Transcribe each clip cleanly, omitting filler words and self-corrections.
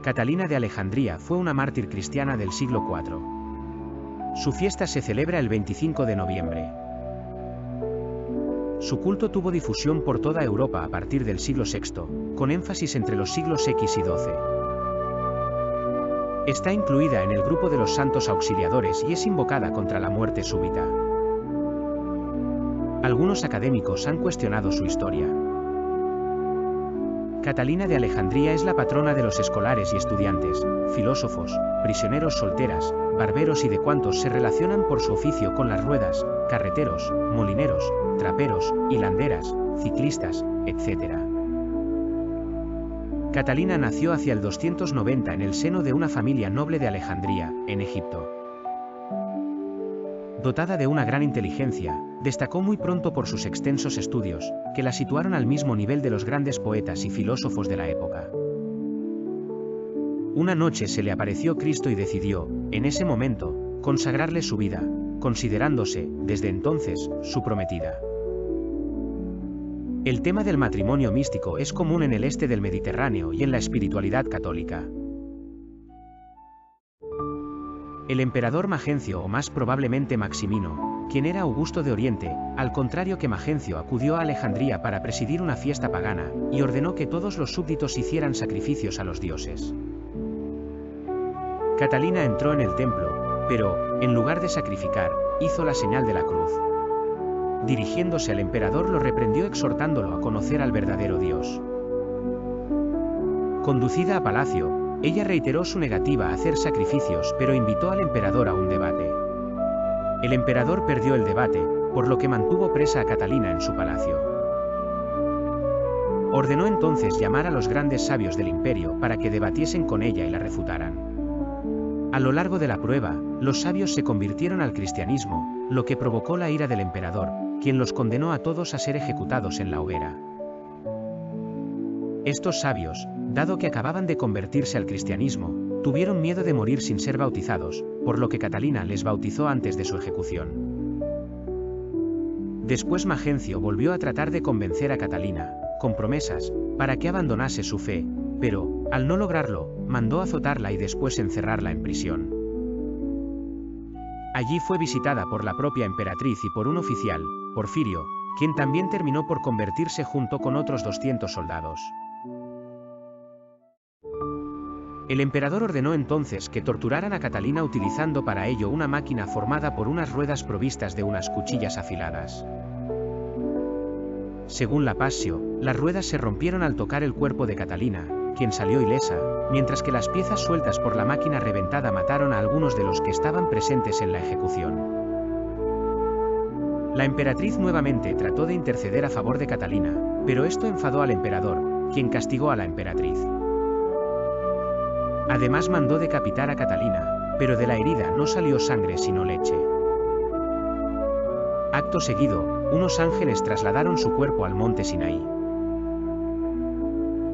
Catalina de Alejandría fue una mártir cristiana del siglo IV. Su fiesta se celebra el 25 de noviembre. Su culto tuvo difusión por toda Europa a partir del siglo VI, con énfasis entre los siglos X y XII. Está incluida en el grupo de los santos auxiliadores y es invocada contra la muerte súbita. Algunos académicos han cuestionado su historia. Catalina de Alejandría es la patrona de los escolares y estudiantes, filósofos, prisioneros solteras, barberos y de cuantos se relacionan por su oficio con las ruedas, carreteros, molineros, traperos, hilanderas, ciclistas, etc. Catalina nació hacia el 290 en el seno de una familia noble de Alejandría, en Egipto. Dotada de una gran inteligencia, destacó muy pronto por sus extensos estudios, que la situaron al mismo nivel de los grandes poetas y filósofos de la época. Una noche se le apareció Cristo y decidió, en ese momento, consagrarle su vida, considerándose, desde entonces, su prometida. El tema del matrimonio místico es común en el este del Mediterráneo y en la espiritualidad católica. El emperador Magencio, o más probablemente Maximino, quien era Augusto de Oriente, al contrario que Magencio, acudió a Alejandría para presidir una fiesta pagana, y ordenó que todos los súbditos hicieran sacrificios a los dioses. Catalina entró en el templo, pero, en lugar de sacrificar, hizo la señal de la cruz. Dirigiéndose al emperador lo reprendió exhortándolo a conocer al verdadero Dios. Conducida a palacio, ella reiteró su negativa a hacer sacrificios pero invitó al emperador a un debate. El emperador perdió el debate, por lo que mantuvo presa a Catalina en su palacio. Ordenó entonces llamar a los grandes sabios del imperio para que debatiesen con ella y la refutaran. A lo largo de la prueba, los sabios se convirtieron al cristianismo, lo que provocó la ira del emperador, quien los condenó a todos a ser ejecutados en la hoguera. Estos sabios, dado que acababan de convertirse al cristianismo, tuvieron miedo de morir sin ser bautizados, por lo que Catalina les bautizó antes de su ejecución. Después Magencio volvió a tratar de convencer a Catalina, con promesas, para que abandonase su fe, pero, al no lograrlo, mandó azotarla y después encerrarla en prisión. Allí fue visitada por la propia emperatriz y por un oficial, Porfirio, quien también terminó por convertirse junto con otros 200 soldados. El emperador ordenó entonces que torturaran a Catalina utilizando para ello una máquina formada por unas ruedas provistas de unas cuchillas afiladas. Según la Passio, las ruedas se rompieron al tocar el cuerpo de Catalina, quien salió ilesa, mientras que las piezas sueltas por la máquina reventada mataron a algunos de los que estaban presentes en la ejecución. La emperatriz nuevamente trató de interceder a favor de Catalina, pero esto enfadó al emperador, quien castigó a la emperatriz. Además mandó decapitar a Catalina, pero de la herida no salió sangre sino leche. Acto seguido, unos ángeles trasladaron su cuerpo al monte Sinaí.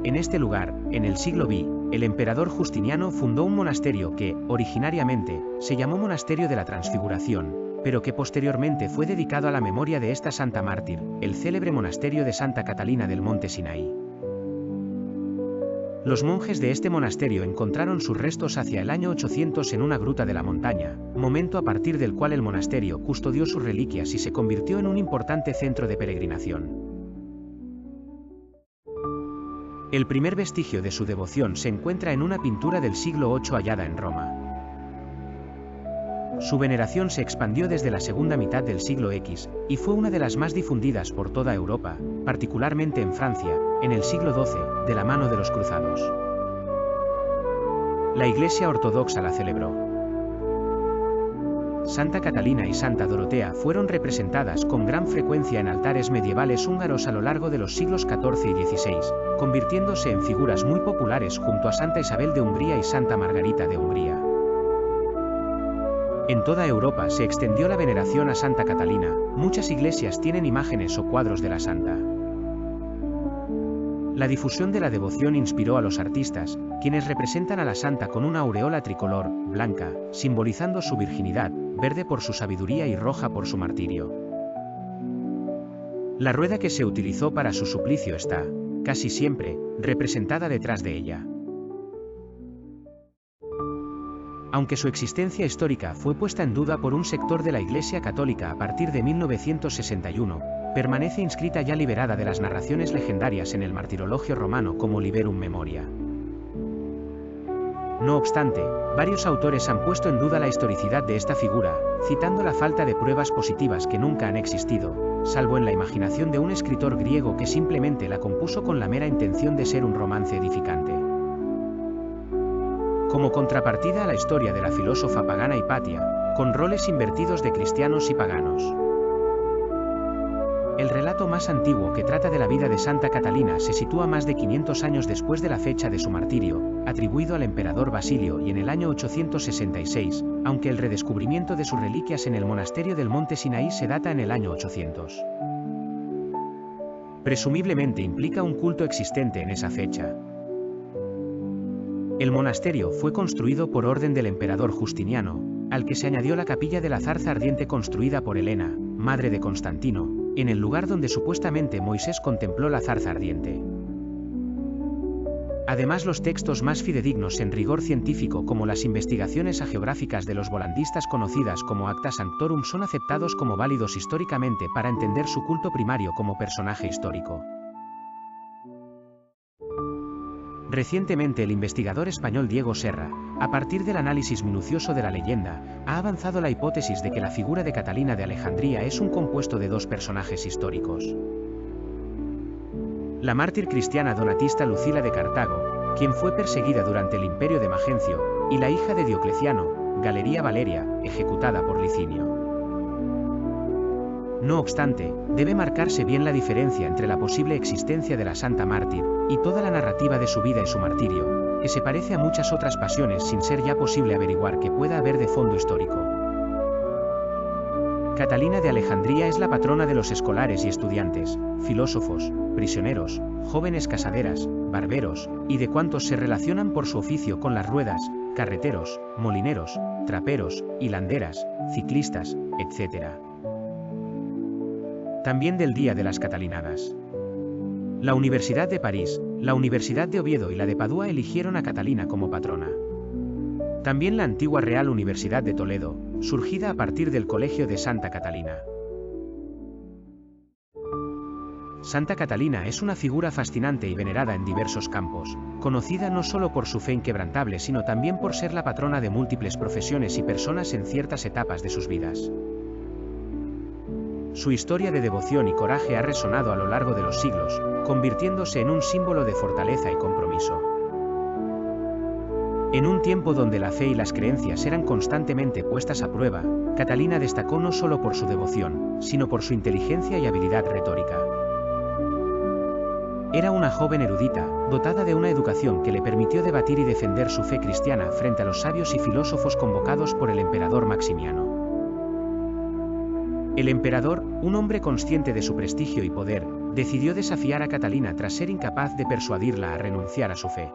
En este lugar, en el siglo V, el emperador Justiniano fundó un monasterio que, originariamente, se llamó Monasterio de la Transfiguración, pero que posteriormente fue dedicado a la memoria de esta santa mártir, el célebre monasterio de Santa Catalina del monte Sinaí. Los monjes de este monasterio encontraron sus restos hacia el año 800 en una gruta de la montaña, momento a partir del cual el monasterio custodió sus reliquias y se convirtió en un importante centro de peregrinación. El primer vestigio de su devoción se encuentra en una pintura del siglo VIII hallada en Roma. Su veneración se expandió desde la segunda mitad del siglo X, y fue una de las más difundidas por toda Europa, particularmente en Francia, en el siglo XII, de la mano de los cruzados. La Iglesia Ortodoxa la celebró. Santa Catalina y Santa Dorotea fueron representadas con gran frecuencia en altares medievales húngaros a lo largo de los siglos XIV y XVI, convirtiéndose en figuras muy populares junto a Santa Isabel de Hungría y Santa Margarita de Hungría. En toda Europa se extendió la veneración a Santa Catalina, muchas iglesias tienen imágenes o cuadros de la santa. La difusión de la devoción inspiró a los artistas, quienes representan a la santa con una aureola tricolor, blanca, simbolizando su virginidad, verde por su sabiduría y roja por su martirio. La rueda que se utilizó para su suplicio está, casi siempre, representada detrás de ella. Aunque su existencia histórica fue puesta en duda por un sector de la Iglesia Católica a partir de 1961, permanece inscrita ya liberada de las narraciones legendarias en el martirologio romano como Liberum Memoria. No obstante, varios autores han puesto en duda la historicidad de esta figura, citando la falta de pruebas positivas que nunca han existido, salvo en la imaginación de un escritor griego que simplemente la compuso con la mera intención de ser un romance edificante. Como contrapartida a la historia de la filósofa pagana Hipatia, con roles invertidos de cristianos y paganos. El relato más antiguo que trata de la vida de Santa Catalina se sitúa más de 500 años después de la fecha de su martirio, atribuido al emperador Basilio y en el año 866, aunque el redescubrimiento de sus reliquias en el monasterio del monte Sinaí se data en el año 800. Presumiblemente implica un culto existente en esa fecha. El monasterio fue construido por orden del emperador Justiniano, al que se añadió la capilla de la zarza ardiente construida por Helena, madre de Constantino, en el lugar donde supuestamente Moisés contempló la zarza ardiente. Además, los textos más fidedignos en rigor científico como las investigaciones hagiográficas de los volandistas conocidas como Acta Sanctorum son aceptados como válidos históricamente para entender su culto primario como personaje histórico. Recientemente el investigador español Diego Serra, a partir del análisis minucioso de la leyenda, ha avanzado la hipótesis de que la figura de Catalina de Alejandría es un compuesto de dos personajes históricos. La mártir cristiana donatista Lucila de Cartago, quien fue perseguida durante el imperio de Magencio, y la hija de Diocleciano, Galeria Valeria, ejecutada por Licinio. No obstante, debe marcarse bien la diferencia entre la posible existencia de la santa mártir y toda la narrativa de su vida y su martirio, que se parece a muchas otras pasiones sin ser ya posible averiguar qué pueda haber de fondo histórico. Catalina de Alejandría es la patrona de los escolares y estudiantes, filósofos, prisioneros, jóvenes casaderas, barberos, y de cuantos se relacionan por su oficio con las ruedas, carreteros, molineros, traperos, hilanderas, ciclistas, etc. También del Día de las Catalinadas. La Universidad de París, la Universidad de Oviedo y la de Padua eligieron a Catalina como patrona. También la antigua Real Universidad de Toledo, surgida a partir del Colegio de Santa Catalina. Santa Catalina es una figura fascinante y venerada en diversos campos, conocida no solo por su fe inquebrantable sino también por ser la patrona de múltiples profesiones y personas en ciertas etapas de sus vidas. Su historia de devoción y coraje ha resonado a lo largo de los siglos, convirtiéndose en un símbolo de fortaleza y compromiso. En un tiempo donde la fe y las creencias eran constantemente puestas a prueba, Catalina destacó no solo por su devoción, sino por su inteligencia y habilidad retórica. Era una joven erudita, dotada de una educación que le permitió debatir y defender su fe cristiana frente a los sabios y filósofos convocados por el emperador Maximiano. El emperador, un hombre consciente de su prestigio y poder, decidió desafiar a Catalina tras ser incapaz de persuadirla a renunciar a su fe.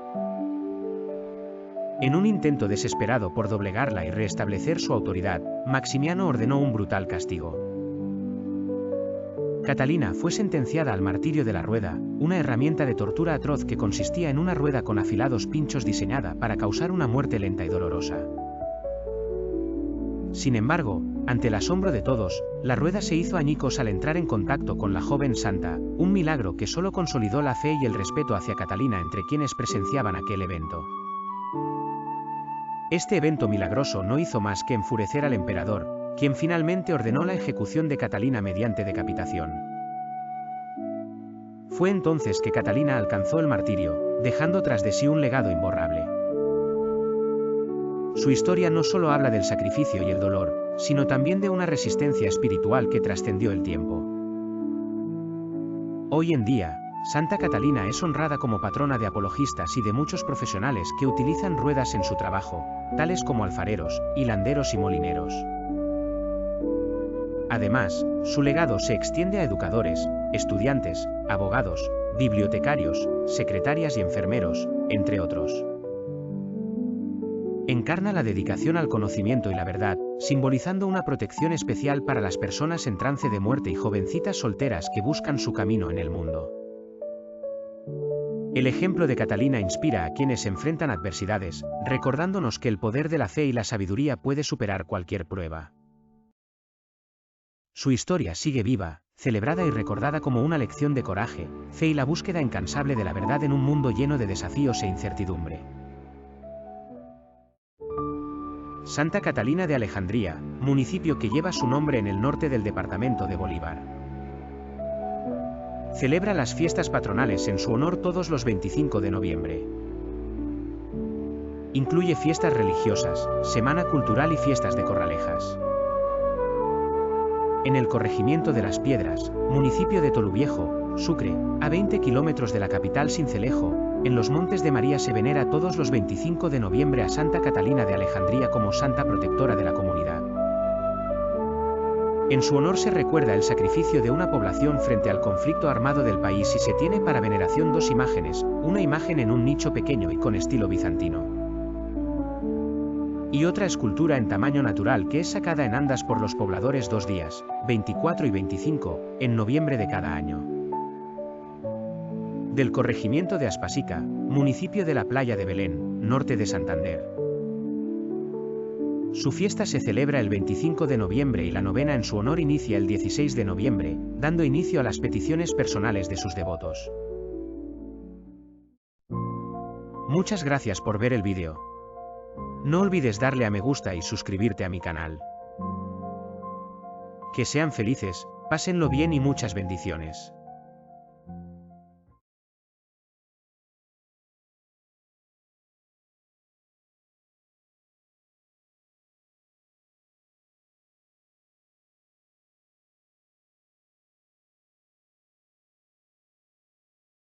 En un intento desesperado por doblegarla y restablecer su autoridad, Maximiano ordenó un brutal castigo. Catalina fue sentenciada al martirio de la rueda, una herramienta de tortura atroz que consistía en una rueda con afilados pinchos diseñada para causar una muerte lenta y dolorosa. Sin embargo, ante el asombro de todos, la rueda se hizo añicos al entrar en contacto con la joven santa, un milagro que solo consolidó la fe y el respeto hacia Catalina entre quienes presenciaban aquel evento. Este evento milagroso no hizo más que enfurecer al emperador, quien finalmente ordenó la ejecución de Catalina mediante decapitación. Fue entonces que Catalina alcanzó el martirio, dejando tras de sí un legado imborrable. Su historia no solo habla del sacrificio y el dolor, sino también de una resistencia espiritual que trascendió el tiempo. Hoy en día, Santa Catalina es honrada como patrona de apologistas y de muchos profesionales que utilizan ruedas en su trabajo, tales como alfareros, hilanderos y molineros. Además, su legado se extiende a educadores, estudiantes, abogados, bibliotecarios, secretarias y enfermeros, entre otros. Encarna la dedicación al conocimiento y la verdad, simbolizando una protección especial para las personas en trance de muerte y jovencitas solteras que buscan su camino en el mundo. El ejemplo de Catalina inspira a quienes enfrentan adversidades, recordándonos que el poder de la fe y la sabiduría puede superar cualquier prueba. Su historia sigue viva, celebrada y recordada como una lección de coraje, fe y la búsqueda incansable de la verdad en un mundo lleno de desafíos e incertidumbre. Santa Catalina de Alejandría, municipio que lleva su nombre en el norte del departamento de Bolívar. Celebra las fiestas patronales en su honor todos los 25 de noviembre. Incluye fiestas religiosas, semana cultural y fiestas de corralejas. En el corregimiento de Las Piedras, municipio de Toluviejo, Sucre, a 20 kilómetros de la capital Sincelejo, en los Montes de María se venera todos los 25 de noviembre a Santa Catalina de Alejandría como santa protectora de la comunidad. En su honor se recuerda el sacrificio de una población frente al conflicto armado del país y se tiene para veneración dos imágenes, una imagen en un nicho pequeño y con estilo bizantino, y otra escultura en tamaño natural que es sacada en andas por los pobladores 2 días, 24 y 25, en noviembre de cada año. Del corregimiento de Aspasica, municipio de la Playa de Belén, norte de Santander. Su fiesta se celebra el 25 de noviembre y la novena en su honor inicia el 16 de noviembre, dando inicio a las peticiones personales de sus devotos. Muchas gracias por ver el vídeo. No olvides darle a me gusta y suscribirte a mi canal. Que sean felices, pásenlo bien y muchas bendiciones.